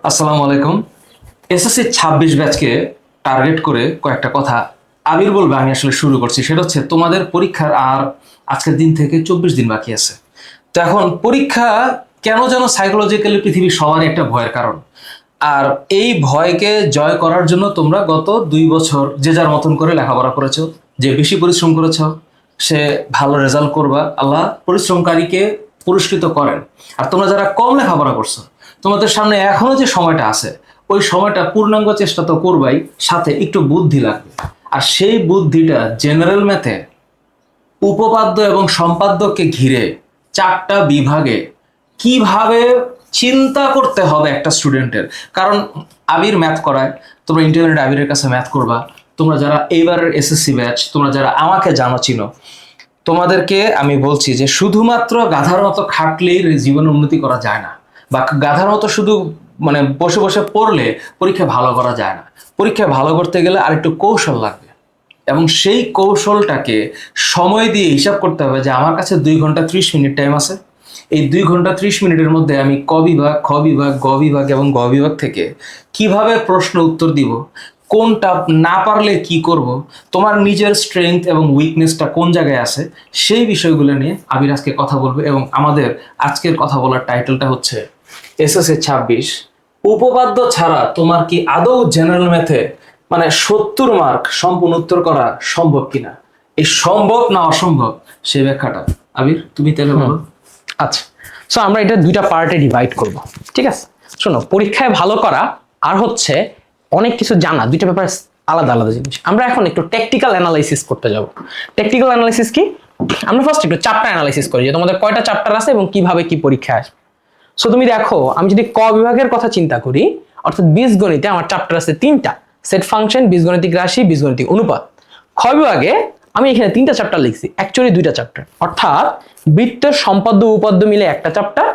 আসসালামু আলাইকুম। SSC 26 ব্যাচকে target করে কয়েকটা কথা আবির বলবে আমি আসলে শুরু করছি। সেটা হচ্ছে তোমাদের পরীক্ষার আর আজকের দিন থেকে 24 দিন বাকি আছে। তো এখন পরীক্ষা কেন যেন সাইকোলজিক্যালি পৃথিবীর সবারই একটা ভয়ের কারণ। আর এই ভয়কে জয় করার জন্য তোমরা গত 2 বছর যে যার মতন করে লেখাপড়া করেছো। যে বেশি পরিশ্রম করেছো সে ভালো রেজাল্ট করবা, আল্লাহ পরিশ্রমকারীকে পুরস্কৃত করেন। আর তোমরা যারা কম লেখাপড়া করছো তোমাদের সামনে এখনো যে সময়টা আছে ওই সময়টা পূর্ণাঙ্গ চেষ্টা তো করবাই, সাথে একটু বুদ্ধি লাগবে। আর সেই বুদ্ধিটা জেনারেল ম্যাথে উপপাদ্য এবং সম্পাদ্যকে ঘিরে 4টা বিভাগে কিভাবে চিন্তা করতে হবে একটা স্টুডেন্টের। কারণ আবির ম্যাথ করায়, তোমরা ইন্টারমিডিয়েট আবিরের কাছে ম্যাথ করবা। তোমরা যারা এইবারের এসএসসি ব্যাচ, তোমরা যারা আমাকে জানো চিনো, তোমাদেরকে আমি বলছি যে শুধুমাত্র গাধার মতো খাটলেই জীবনে উন্নতি করা যায় না, বা গাধার মতো শুধু মানে বসে বসে পড়লে পরীক্ষায় ভালো করা যায় না। পরীক্ষায় ভালো করতে গেলে আরেকটু কৌশল লাগবে, এবং সেই কৌশলটাকে সময় দিয়ে হিসাব করতে হবে যে আমার কাছে 2 ঘন্টা 30 মিনিট টাইম আছে। এই 2 ঘন্টা 30 মিনিটের মধ্যে আমি ক বিভাগ, খ বিভাগ, গ বিভাগ এবং গ বিভাগ থেকে কিভাবে প্রশ্ন উত্তর দিব, কোনটা না পারলে কি করব, তোমার নিজের স্ট্রেংথ এবং উইকনেসটা কোন জায়গায় আছে, সেই বিষয়গুলো নিয়ে আবির আজকে কথা বলবে। এবং আমাদের আজকের কথা বলার টাইটেলটা হচ্ছে এসএসসি 26 উপপাদ্য ছাড়া তোমার কি আদৌ জেনারেল ম্যাথে মানে 70 মার্ক সম্পূর্ণ উত্তর করা সম্ভব কিনা। এই সম্ভব না অসম্ভব সেই ব্যাখ্যাটা আবির তুমি তাহলে বলো। আচ্ছা, সো আমরা এটা দুইটা পার্টে ডিভাইড করব, ঠিক আছে? শোনো, পরীক্ষায় ভালো করা আর হচ্ছে অনেক কিছু জানা, দুইটা ব্যাপার আলাদা আলাদা জিনিস। আমরা এখন একটু টেকনিক্যাল অ্যানালাইসিস করতে যাব। টেকনিক্যাল অ্যানালাইসিস কি? আমরা ফার্স্ট একটু চ্যাপ্টার অ্যানালাইসিস করি যে তোমাদের কয়টা চ্যাপ্টার আছে এবং কিভাবে কি পরীক্ষা আসবে। সো তুমি দেখো, আমি যদি ক বিভাগের কথা চিন্তা করি, অর্থাৎ বীজগণিতে আমার চ্যাপ্টার আছে 3টা, সেট ফাংশন, বীজগণিতিক রাশি, বীজগণিতিক অনুপাত। খ বিভাগে আমি এখানে 3টা চ্যাপ্টার লিখছি, অ্যাকচুয়ালি 2টা চ্যাপ্টার, অর্থাৎ বৃত্তের সম্পাদ্য উপপাদ্য মিলে একটা চ্যাপ্টার,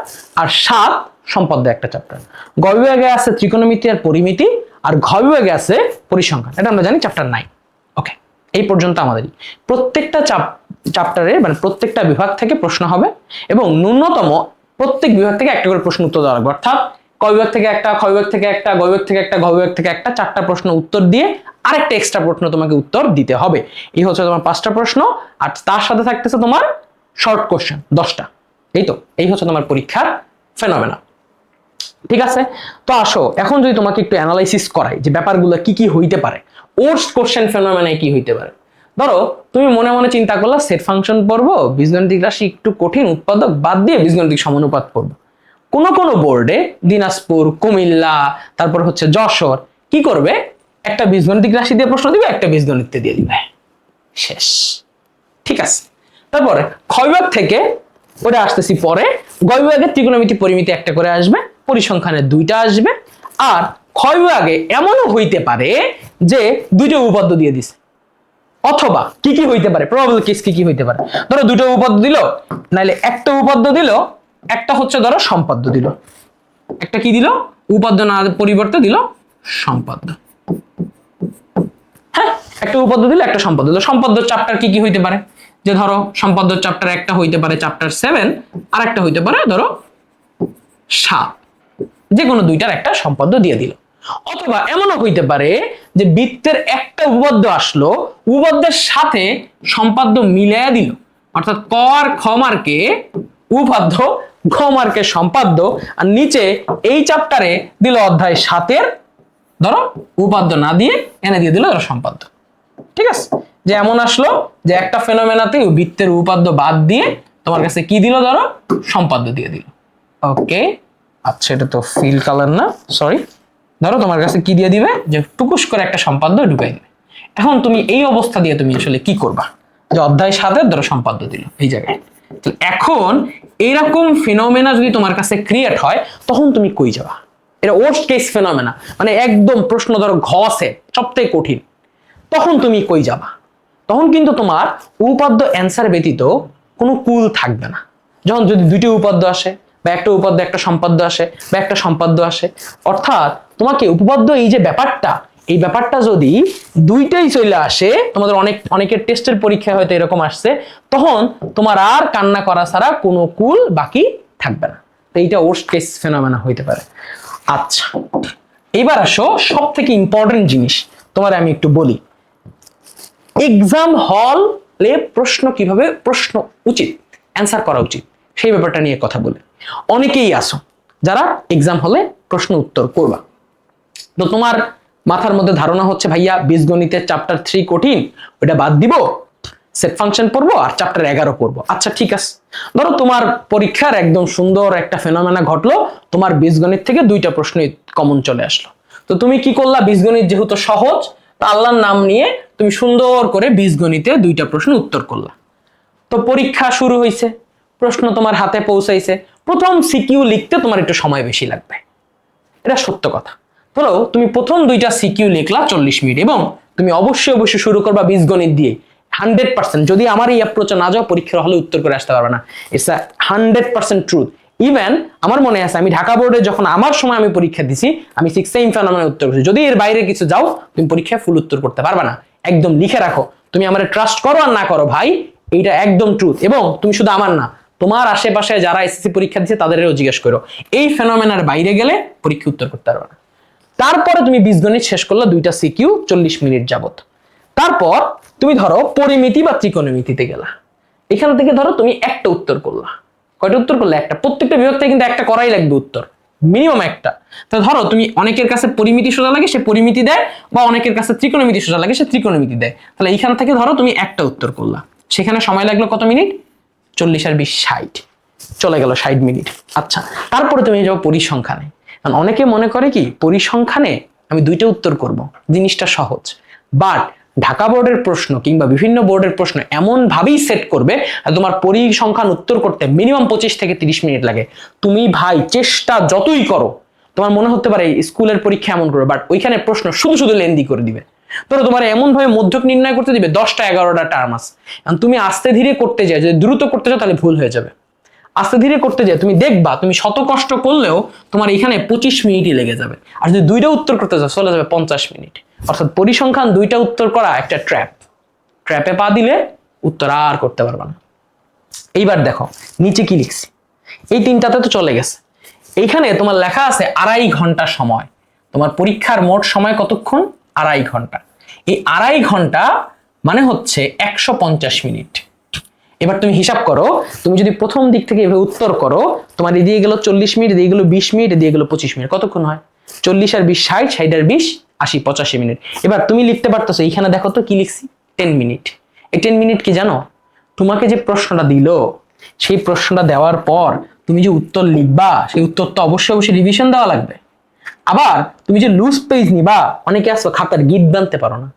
আর 7 সম্পাদ্য একটা চ্যাপ্টার। গ বিভাগে আছে ত্রিকোণমিতি আর পরিমিতি, আর ঘ বিভাগে আছে পরিসংখ্যান। এটা আমরা জানি চ্যাপ্টার 9। ওকে, এই পর্যন্ত আমাদের প্রত্যেকটা চ্যাপ্টারে মানে প্রত্যেকটা বিভাগ থেকে প্রশ্ন হবে, এবং ন্যূনতম প্রত্যেক বিভাগ থেকে একটা করে প্রশ্ন উত্তর দেওয়া লাগবে। অর্থাৎ ক বিভাগ থেকে একটা, খ বিভাগ থেকে একটা, গ বিভাগ থেকে একটা, ঘ বিভাগ থেকে একটা, 4টা প্রশ্ন উত্তর দিয়ে আরেকটা এক্সট্রা প্রশ্ন তোমাকে উত্তর দিতে হবে। এই হচ্ছে তোমার 5টা প্রশ্ন, আর তার সাথে থাকতেছে তোমার শর্ট কোশ্চেন 10টা। এই হচ্ছে তোমার পরীক্ষার ফেনোমেনা, ঠিক আছে? তো আসো, এখন যদি তোমাকে একটু অ্যানালাইসিস করাই যে ব্যাপারগুলো কি কি হইতে পারে, ওর্স্ট কোশ্চেন ফেনোমেনায় কি হইতে পারে। ধরো তুমি মনে মনে চিন্তা করলা সেট ফাংশন পড়বো, বীজগণিতিক রাশি একটু কঠিন, উৎপাদক বাদ দিয়ে বীজগণিতিক সমানুপাত পড়বো। কোন কোন বোর্ডে দিনাজপুর, কুমিল্লা, তারপর হচ্ছে যশোর কি করবে, একটা বীজগণিতিক রাশি দিয়ে প্রশ্ন দিবে, একটা বীজগণিত দিয়ে দিবে, শেষ। ঠিক আছে, তারপরে খ বিভাগ থেকে ওটা আসতেছি পরে। গ বিভাগে ত্রিকোণমিতি পরিমিতি একটা করে আসবে, পরিসংখ্যানে 2টা আসবে। আর খ বিভাগে এমনও হইতে পারে যে 2টা উপপাদ্য দিয়ে দিছে, অথবা কি কি হইতে পারে, প্রবাবল কেস কি কি হইতে পারে। ধরো 2টা উপপাদ্য দিল, নাইলে একটা উপপাদ্য দিল, একটা হচ্ছে ধরো সম্পাদ্য দিল, একটা কি দিল, উপপাদ্য না পরিবর্তে দিল সম্পাদ্য। হ্যাঁ, একটা উপপাদ্য দিল, একটা সম্পাদ্য দিল। সম্পাদ্য চ্যাপ্টার কি কি হইতে পারে, যে ধরো সম্পাদ্য চ্যাপ্টার একটা হইতে পারে চ্যাপ্টার 7, আর একটা হইতে পারে ধরো 7, যে কোনো 2টার একটা সম্পাদ্য দিয়ে দিল। অথবা এমনও হইতে পারে যে বৃত্তের একটা উপপাদ্য আসলো, উপপাদ্যের সাথে সম্পাদ্য মিলাইয়া দিল, অর্থাৎ ক আর খ মার্কে উপপাদ্য, ঘ মার্কে সম্পাদ্য, আর নিচে এই চ্যাপ্টারে দিল অধ্যায় 7-এর ধরো উপপাদ্য না দিয়ে এনে দিয়ে দিল ধরো সম্পাদ্য। ঠিক আছে, যে এমন আসলো যে একটা ফেনোমেনাতে বৃত্তের উপপাদ্য বাদ দিয়ে তোমার কাছে কি দিল, ধরো সম্পাদ্য দিয়ে দিল। ওকে, আচ্ছা, এটা তো ফিল কালার না, সরি। ধরো তোমার কাছে কি দিয়ে দিবে, যে টুকুস করে একটা সম্পাদ্য ঢুকাই দিবে। এখন তুমি এই অবস্থা দিয়ে তুমি আসলে কি করবা, যে অধ্যায় 7-এর ধরো সম্পাদ্য দিল এই জায়গায়। এখন এইরকম ফিনোমেনা যদি তোমার কাছে ক্রিয়েট হয়, তখন তুমি কই যাবা? এটা ওয়ার্স্ট কেস ফিনোমেনা, মানে একদম প্রশ্ন ধরো ঘ সেট সবথেকে কঠিন, তখন তুমি কই যাবা? তখন কিন্তু তোমার উপপাদ্য অ্যান্সার ব্যতীত কোনো কুল থাকবে না। যখন যদি 2টি উপপাদ্য আসে, বা একটা উপপাদ্য একটা সম্পাদ্য আসে, বা একটা সম্পাদ্য আসে, অর্থাৎ তোমাকে উপপাদ্য এই যে ব্যাপারটা, এই ব্যাপারটা যদি 2টাই চলে আসে, তোমাদের অনেকের টেস্টের পরীক্ষায় হয়তো এরকম আসছে, তখন তোমার আর কান্না করা ছাড়া কোনো কুল বাকি থাকবে না। তো এইটা ওয়ার্স্ট কেস ফেনোমেনা হইতে পারে। আচ্ছা, এবার আসো সব থেকে ইম্পর্টেন্ট জিনিস তোমার আমি একটু বলি। এক্সাম হলে প্রশ্ন উচিত, অ্যান্সার করা উচিত, সেই ব্যাপারটা নিয়ে কথা বলে। অনেকেই আসো যারা এক্সাম হলে প্রশ্ন উত্তর করবা, তো তোমার মাথার মধ্যে ধারণা হচ্ছে ভাইয়া বীজগণিতের চ্যাপ্টার 3 কঠিন, ওটা বাদ দিব, সেট ফাংশন পড়বো আর চ্যাপ্টার 11 পড়বো। আচ্ছা ঠিক আছে, ধরো তোমার পরীক্ষার একদম সুন্দর একটা ফেনোমেনা ঘটলো, তোমার বীজগণিত থেকে 2টা প্রশ্ন কমন চলে আসলো। তো তুমি কি করলা, বীজগণিত যেহেতু সহজ, তো আল্লাহর নাম নিয়ে তুমি সুন্দর করে বীজগণিতে 2টা প্রশ্ন উত্তর করলা। তো পরীক্ষা শুরু হয়েছে, প্রশ্ন তোমার হাতে পৌঁছাইছে, প্রথম সিকিউ লিখতে তোমার একটু সময় বেশি লাগবে, এটা সত্য কথা। ধরো তুমি প্রথম 2টা সিকিউ লিখলা 40 মিনিট, এবং তুমি অবশ্যই শুরু করবা বীজগণিত দিয়ে। 100%, যদি আমার এই অ্যাপ্রোচে না যাও পরীক্ষার হলে উত্তর করে আসতে পারবে না, ইটস আ 100% ট্রুথ। ইভেন আমার মনে আছে আমি ঢাকা বোর্ডে যখন আমার সময় আমি পরীক্ষা দিছি, আমি 6 সেম ফেনোমেনা উত্তর করছি। যদি এর বাইরে কিছু যাও তুমি পরীক্ষায় ফুল উত্তর করতে পারবে না, একদম লিখে রাখো। তুমি আমারে ট্রাস্ট করো আর না করো ভাই, এইটা একদম ট্রুথ। এবং তুমি শুধু আমার না, তোমার আশেপাশে যারা এসএসসি পরীক্ষা দিচ্ছে তাদেরও জিজ্ঞেস করো, এই ফেনোমেনার বাইরে গেলে পরীক্ষা উত্তর করতে পারবে না। তারপরে তুমি বীজগণিত শেষ করলে 2টা সিকিউ 40 মিনিট যাবত। তারপর তুমি ধরো পরিমিতি বা ত্রিকোণমিতিতে গেলা, এখান থেকে ধরো তুমি একটা উত্তর করলা। কয়টা উত্তর করলে? একটা। প্রত্যেকটা বিভাগ থেকে কিন্তু একটা করাই লাগবে উত্তর, মিনিমাম একটা। তো ধরো তুমি অনেকের কাছে পরিমিতি সোজা লাগে, সে পরিমিতি দেয়, বা অনেকের কাছে ত্রিকোণমিতি সোজা লাগে, সে ত্রিকোণমিতি দেয়। তাহলে এইখান থেকে ধরো তুমি একটা উত্তর করলা, সেখানে সময় লাগলো কত মিনিট? 40 আর 20 60, চলে গেল 60 মিনিট। আচ্ছা, তারপরে তুমি যাও পরিসংখ্যানে। কারণ অনেকে মনে করে কি পরিসংখ্যানে আমি 2টা উত্তর করব, জিনিসটা সহজ। বাট ঢাকা বোর্ডের প্রশ্ন কিংবা বিভিন্ন বোর্ডের প্রশ্ন এমন ভাবেই সেট করবে তোমার পরিসংখ্যান উত্তর করতে মিনিমাম 25 থেকে 30 মিনিট লাগে। তুমি ভাই চেষ্টা যতই করো, তোমার মনে হতে পারে স্কুলের পরীক্ষা এমন করবে, বাট ওইখানে প্রশ্ন শুধু লেন্দি করে দিবে। ধরো তোমার এমন ভাবে মধ্যক নির্ণয় করতে দিবে 10টা 11টা টার্ম আছে, তুমি আস্তে ধীরে করতে যাও, যদি দ্রুত করতে যাও তাহলে ভুল হয়ে যাবে। আস্তে ধীরে করতে যাও, তুমি দেখবা তুমি শত কষ্ট করলেও তোমার এখানে 25 মিনিটই লেগে যাবে। আর যদি 2টা উত্তর করতে যাও চলে যাবে 50 মিনিট। অর্থাৎ পরিসংখ্যান 2টা উত্তর করা একটা ট্র্যাপে পা দিলে উত্তর আর করতে পারবা না। এইবার দেখো নিচে কি লিখছি, এই 3টাতে তো চলে গেছে। এইখানে তোমার লেখা আছে 2.5 ঘন্টা সময়। তোমার পরীক্ষার মোট সময় কতক্ষণ? 2.5 ঘন্টা। এই 2.5 ঘন্টা মানে হচ্ছে 150 মিনিট। এবার তুমি হিসাব করো, তুমি যদি প্রথম দিক থেকে এভাবে উত্তর করো, তোমার এদিকে গেল 40 মিনিট, এদিকে গেল 20 মিনিট, এদিকে গেল 25 মিনিট, কতক্ষণ হয়? 40 আর 20 60, 60 আর 20 80, 85 মিনিট। এবার তুমি লিখতে পারতেছো, এইখানে দেখো তো কি লিখছি, 10 মিনিট। এই 10 মিনিট কি জানো? তোমাকে যে প্রশ্নটা দিল, সেই প্রশ্নটা দেওয়ার পর তুমি যে উত্তর লিখবা, সেই উত্তর তো অবশ্যই রিভিশন দেওয়া লাগবে। আবার তুমি যে লুজ পেজ নিবা, অনেকে আসো খাতার গিট বানতে পারো না,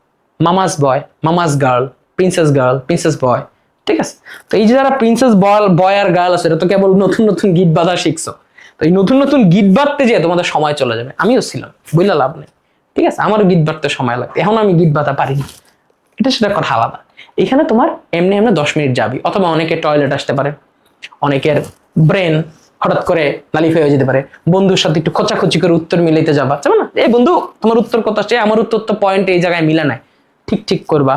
মামাস বয়, মামাস গার্ল, প্রিন্সেস বয়, ঠিক আছে? তো এই যে যারা প্রিন্সেস বয় আর গার্ল আছে, এটা তো কেবল নতুন গিট বাঁধা শিখছো। তো এই নতুন গিট বাঁধতে যে তোমাদের সময় চলে যাবে। আমিও ছিলাম, বইলা লাভ নেই, ঠিক আছে? আমারও গিট বাঁধতে সময় লাগবে, এখন আমি গিট বাঁধা পারি না, এটা সেটা কথা আলাদা। এখানে তোমার এমনি 10 মিনিট যাবি। অথবা অনেকের টয়লেট আসতে পারে, অনেকের ব্রেন হঠাৎ করে নালিফ হয়ে যেতে পারে, বন্ধুর সাথে একটু খোঁচাখুচি করে উত্তর মিলাইতে যাবা, যাবে না? এই বন্ধু তোমার উত্তর কত আসছে, আমার উত্তর তো পয়েন্ট এই জায়গায় মিলে নাই, ঠিক করবা,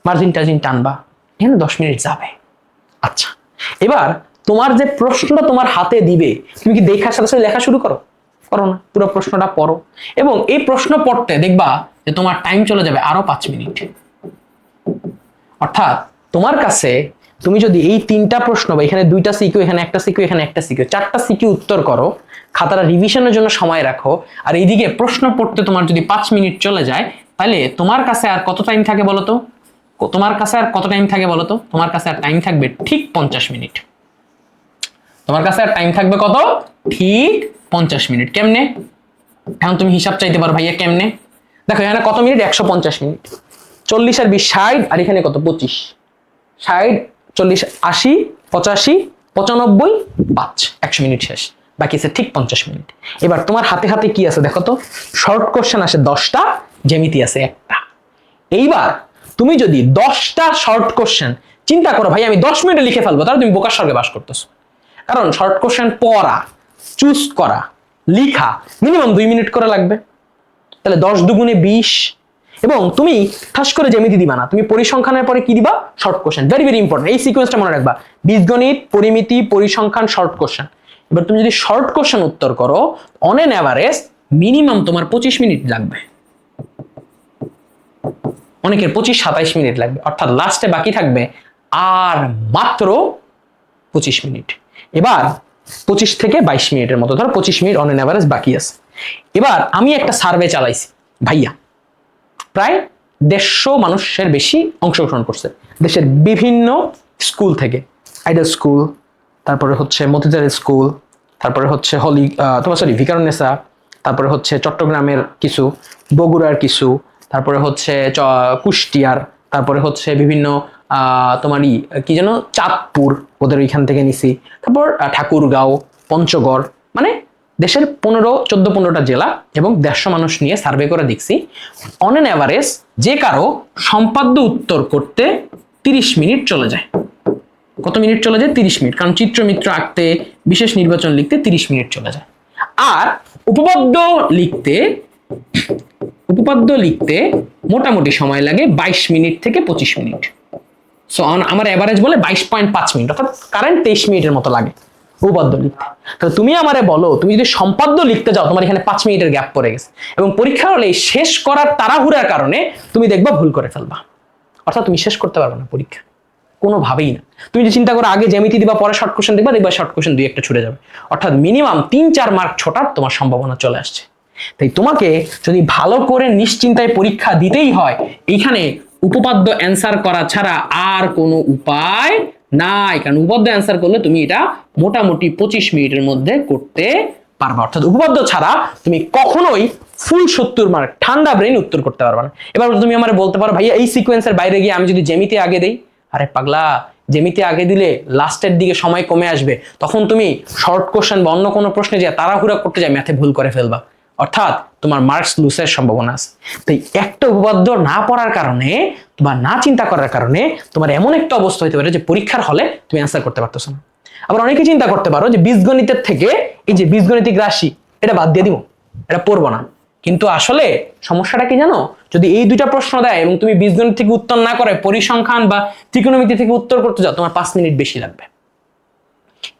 মার্জিন টার্জিন টানবা, এখানে 10 মিনিট যাবে। আচ্ছা, এবার তোমার যে প্রশ্নটা তোমার হাতে দিবে, তুমি কি দেখার সাথে সাথে লেখা শুরু করো না? পুরো প্রশ্নটা পড়ো, এবং এই প্রশ্ন পড়তে দেখবা যে তোমার টাইম চলে যাবে আরো 5 মিনিট। অর্থাৎ তোমার কাছে তুমি যদি এই 3টা প্রশ্ন, বা এখানে 2টা সিকিউ, এখানে একটা সিকিউ, এখানে একটা সিকিউ, 4টা সিকিউ উত্তর করো, খাতাটা রিভিশনের জন্য সময় রাখো, আর এইদিকে প্রশ্ন পড়তে তোমার যদি 5 মিনিট চলে যায়, তাহলে তোমার কাছে আর কত টাইম থাকে বলো তো? তোমার কাছে আর টাইম থাকবে ঠিক 50 মিনিট। তোমার কাছে আর টাইম থাকবে কত? ঠিক 50 মিনিট। কেমনে? এখন তুমি হিসাব চাইতে পারো, ভাইয়া কেমনে? দেখো এখানে কত মিনিট? 150 মিনিট। 40 আর 20 60, আর এখানে কত? 25। 60 40 80 85 95 5, 100 মিনিট শেষ। বাকি আছে ঠিক 50 মিনিট। এবার তোমার হাতে কি আছে দেখো তো? শর্ট কোশ্চেন আছে 10টা, জ্যামিতি আছে একটা। এইবার তুমি যদি 10টা শর্ট কোশ্চেন চিন্তা করো, ভাই আমি 10 মিনিটে লিখে ফেলবো, তাহলে তুমি বোকার স্বর্গে বাস করতেছো। কারণ শর্ট কোশ্চেন পড়া, চুজ করা, লিখা মিনিমাম 2 মিনিট করে লাগবে। তাহলে 10 দুগুণে 20। এবং তুমি ঠাস করে জ্যামিতি দিবা না, তুমি পরিসংখ্যানের পরে কি দিবা? Short question. ভেরি ইম্পর্টেন্ট, এই সিকোয়েন্সটা মনে রাখবা: বীজগণিত, পরিমিতি, পরিসংখ্যান, শর্ট কোশ্চেন। এবার তুমি যদি শর্ট কোশ্চেন উত্তর করো অন এন অ্যাভারেজ মিনিমাম তোমার 25 মিনিট লাগবে, অনেকের 25-27 মিনিট লাগবে, অর্থাৎ লাস্টে বাকি থাকবে আর মাত্র 25 মিনিট। এবার 25 থেকে 22 মিনিটের মতো, ধরো 25 মিনিট অন এন অ্যাভারেজ বাকি আছে। এবার আমি একটা সার্ভে চালাইছি ভাইয়া, প্রায় 150 মানুষের বেশি অংশগ্রহণ করছে দেশের বিভিন্ন স্কুল থেকে, আইডাল স্কুল, তারপরে হচ্ছে মতিঝিল স্কুল, তারপরে হচ্ছে ভিকারুননিসা, তারপরে হচ্ছে চট্টগ্রামের কিছু, বগুড়ার কিছু, তারপরে হচ্ছে কুষ্টিয়ার, তারপরে হচ্ছে বিভিন্ন তোমারই কি যেন চাঁদপুর, ওদের ওইখান থেকে নিছি, তারপর ঠাকুরগাঁও, পঞ্চগড়, মানে দেশের 14-15টা জেলা এবং 150 মানুষ নিয়ে সার্ভে করে দেখছি অন এন অ্যাভারেজ যে কারো সম্পাদ্য উত্তর করতে 30 মিনিট চলে যায়। কত মিনিট চলে যায়? 30 মিনিট, কারণ চিত্রমিত্র আঁকতে, বিশেষ নির্বাচন লিখতে 30 মিনিট চলে যায়। আর উপপাদ্য লিখতে মোটামুটি সময় লাগে 22 মিনিট থেকে 25 মিনিট। সো আমার এভারেজ বলে 22.5 মিনিট, অর্থাৎ কারেন্ট 23 মিনিটের মতো লাগে উপপাদ্য লিখতে। তো তুমি আমারে বলো, তুমি যদি সম্পাদ্য লিখতে যাও তোমার এখানে 5 মিনিটের গ্যাপ পড়ে গেছে, এবং পরীক্ষা হলে শেষ করার তাড়াহুড়ার কারণে তুমি দেখবা ভুল করে ফেলবা, অর্থাৎ তুমি শেষ করতে পারবে না পরীক্ষা কোনোভাবেই না। তুমি যে চিন্তা করো আগে জ্যামিতি দিবা, পরে শর্ট কোশ্চেন দেখবা শর্ট কোশ্চেন 2-1টা ছুটে যাবে, অর্থাৎ মিনিমাম 3-4 মার্ক ছোটার তোমার সম্ভাবনা চলে আসছে। তাই তোমাকে যদি ভালো করে নিশ্চিন্তায় পরীক্ষা দিতেই হয়, এইখানে উপপাদ্য অ্যান্সার করা ছাড়া আর কোনো উপায় নাই, কারণ উপপাদ্য অ্যান্সার করলে তুমি এটা মোটামুটি 25 মিনিটের মধ্যে করতে পারবা, অর্থাৎ উপপাদ্য ছাড়া তুমি কখনোই ফুল 70 মার্ক ঠান্ডা ব্রেন উত্তর করতে পারবা না। এবার তুমি আমার বলতে পারো ভাইয়া এই সিকোয়েন্সের বাইরে গিয়ে আমি যদি জ্যামিতি আগে দেই, আরে পাগলা, জ্যামিতি আগে দিলে লাস্টের দিকে সময় কমে আসবে, তখন তুমি শর্ট কোশ্চেন বা অন্য কোনো প্রশ্নে যে তাড়াহুড়া করতে যায় ম্যাথে ভুল করে ফেলবা, অর্থাৎ তোমার মার্কস লুসের সম্ভাবনা আছে। তাই একটা উপপাদ্য না পড়ার কারণে বা না চিন্তা করার কারণে তোমার এমন একটা অবস্থা হতে পারে যে পরীক্ষার হলে তুমি অ্যান্সার করতে পারতেছো না। আবার অনেকে চিন্তা করতে পারো যে বীজগণিতের থেকে এই যে বীজগণিতিক রাশি এটা বাদ দিয়ে দিব, এটা পড়বো না, কিন্তু আসলে সমস্যাটা কি জানো, যদি এই দুইটা প্রশ্ন দেয় এবং তুমি বীজগণিত থেকে উত্তর না করে পরিসংখ্যান বা ত্রিকোণমিতি থেকে উত্তর করতে যাও, তোমার 5 মিনিট বেশি লাগবে।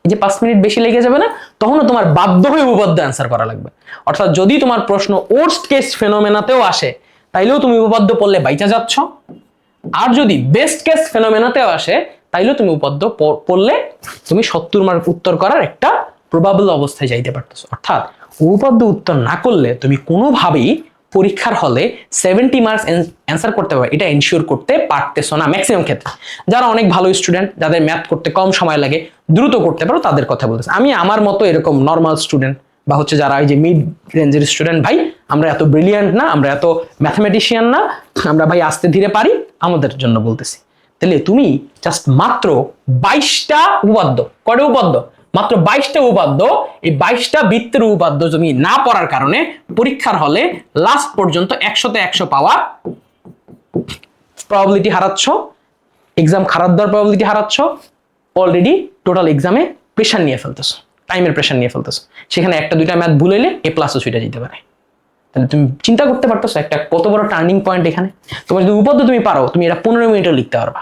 এই যে 5 মিনিট বেশি লেগে যাবে না, তখনও তোমার বাধ্য হয়ে উপপাদ্য অ্যান্সার করা লাগবে। অর্থাৎ যদি তোমার প্রশ্ন ওর্স্ট কেস ফেনোমেনাতেও আসে তাইলেও তুমি উপপাদ্য পড়লে বাইচা যাচ্ছ, আর যদি বেস্ট কেস ফেনোমেনাতেও আসে তাইলেও তুমি উপপাদ্য পড়লে তুমি 70 মার্ক উত্তর করার একটা প্রবাবল অবস্থায় যাইতে পারতেছো। অর্থাৎ উপপাদ্য উত্তর না করলে তুমি কোনোভাবেই পরীক্ষার হলে 70 মার্কস অ্যান্সার করতে পারবে, এটা এনশিওর করতে পারতেছো না ম্যাক্সিমাম ক্ষেত্রে। যারা অনেক ভালো স্টুডেন্ট, যাদের ম্যাথ করতে কম সময় লাগে, দ্রুত করতে পারো, তাদের কথা বলতেছি। আমি আমার মতো এরকম নর্মাল স্টুডেন্ট বা হচ্ছে যারা এই যে মিড রেঞ্জের স্টুডেন্ট, ভাই আমরা এত ব্রিলিয়ান্ট না, আমরা এত ম্যাথমেটিশিয়ান না, আমরা ভাই আস্তে ধীরে পারি, আমাদের জন্য বলতেছি। তাহলে তুমি জাস্ট মাত্র 22টা উপপাদ্য, কয়টা উপপাদ্য? মাত্র 22টা উপপাদ্য, এই 22টা বৃত্তের উপপাদ্য তুমি না পড়ার কারণে পরীক্ষার হলে লাস্ট পর্যন্ত 100তে 100 পাওয়া প্রবাবিলিটি হারাচ্ছ, এক্সাম খারাপ দেওয়ার প্রবাবিলিটি হারাচ্ছ, অলরেডি টোটাল এক্সামে প্রেশার নিয়ে ফেলতেছো, টাইমের প্রেশার নিয়ে ফেলতেছো। সেখানে 1-2টা ম্যাথ ভুল হইলে A+ ছুটে যেতে পারে। তাহলে তুমি চিন্তা করতে পারতেছো একটা কত বড় টার্নিং পয়েন্ট এখানে। তোমার যদি উপপাদ্য তুমি পারো, তুমি এটা 15 মিনিটও লিখতে পারবা,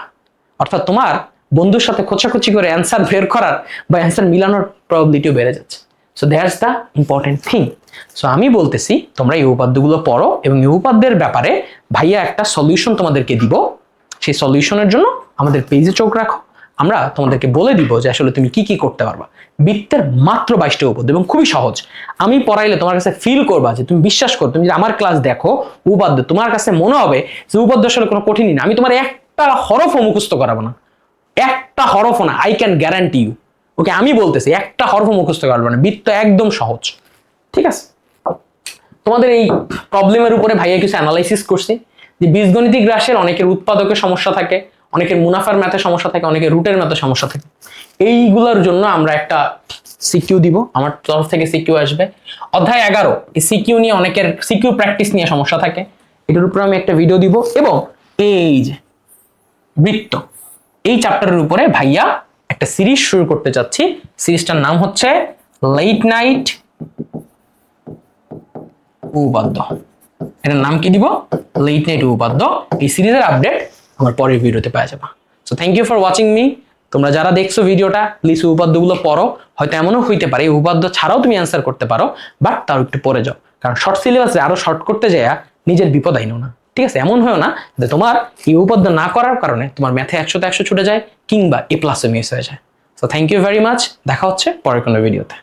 অর্থাৎ তোমার বন্ধুর সাথে খোঁচাখুচি করে অ্যান্সার বের করার বা অ্যান্সার মিলানোর প্রবাবিলিটিও বেড়ে যাচ্ছে। So that's the important thing. So আমি বলতেছি তোমরা এই উপপাদ্যগুলো পড়ো, এবং এই উপপাদ্যের ব্যাপারে ভাইয়া একটা সলিউশন তোমাদেরকে দিব, সেই সলিউশনের জন্য আমাদের পেজে চোখ রাখো, আমরা তোমাদেরকে বলে দিব যে আসলে তুমি কি কি করতে পারবা। বৃত্তের মাত্র 22টা উপপাদ্য এবং খুবই সহজ। আমি পড়াইলে তোমার কাছে ফিল করবা, যে তুমি বিশ্বাস করো, তুমি যদি আমার ক্লাস দেখো উপপাদ্য, তোমার কাছে মনে হবে যে উপপাদ্য আসলে কোনো কঠিনই না। আমি তোমার একটা হরফও মুখস্থ করাবো না, একটা হরফও না, আই ক্যান গ্যারান্টি ইউ। ওকে, আমি বলতেছি একটা হরফও মুখস্থ করবে না, বৃত্ত একদম সহজ। ঠিক আছে, তোমাদের এই প্রবলেমের উপরে ভাইয়া কিছু অ্যানালাইসিস করছি, যে বীজগণিতিক রাশির অনেকের উৎপাদকের সমস্যা থাকে, অনেকের মুনাফার ম্যাথে সমস্যা থাকে, অনেকের রুটের ম্যাথে সমস্যা থাকে। এইগুলোর জন্য আমরা একটা সিকিউ দিব, আমার তরফ থেকে সিকিউ আসবে। অধ্যায় 11 এই সিকিউ নিয়ে অনেকের সিকিউ প্র্যাকটিস নিয়ে সমস্যা থাকে, এটার উপরে আমি একটা ভিডিও দিব। এবং এই যে বৃত্ত, এই চ্যাপ্টারের উপরে ভাইয়া একটা সিরিজ শুরু করতে চাচ্ছি। সিরিজটার নাম হচ্ছে লেট নাইট উপপাদ্য। এটার নাম কি দিব? লেট নাইট উপপাদ্য। এই সিরিজের আপডেট আমার পরের ভিডিওতে পাওয়া যাবে। So thank you for watching me. তোমরা যারা দেখছো ভিডিওটা প্লিজ উপপাদ্যগুলো পড়ো, হয়তো এমনও হইতে পারে এই উপপাদ্য ছাড়াও তুমি অ্যান্সার করতে পারো, বাট তাও একটু পড়ে যাও, কারণ শর্ট সিলেবাসে আরো শর্ট করতে যাইয়া নিজের বিপদ আইনো না। ঠিক আছে, এমন হয় না যে তোমার এই উপপাদ্য না করার কারণে তোমার ম্যাথে 100-তে 100 ছুটে যায় কিংবা A+ মিস হয়ে যায়। So thank you very much, দেখা হচ্ছে পরের কোনো ভিডিওতে।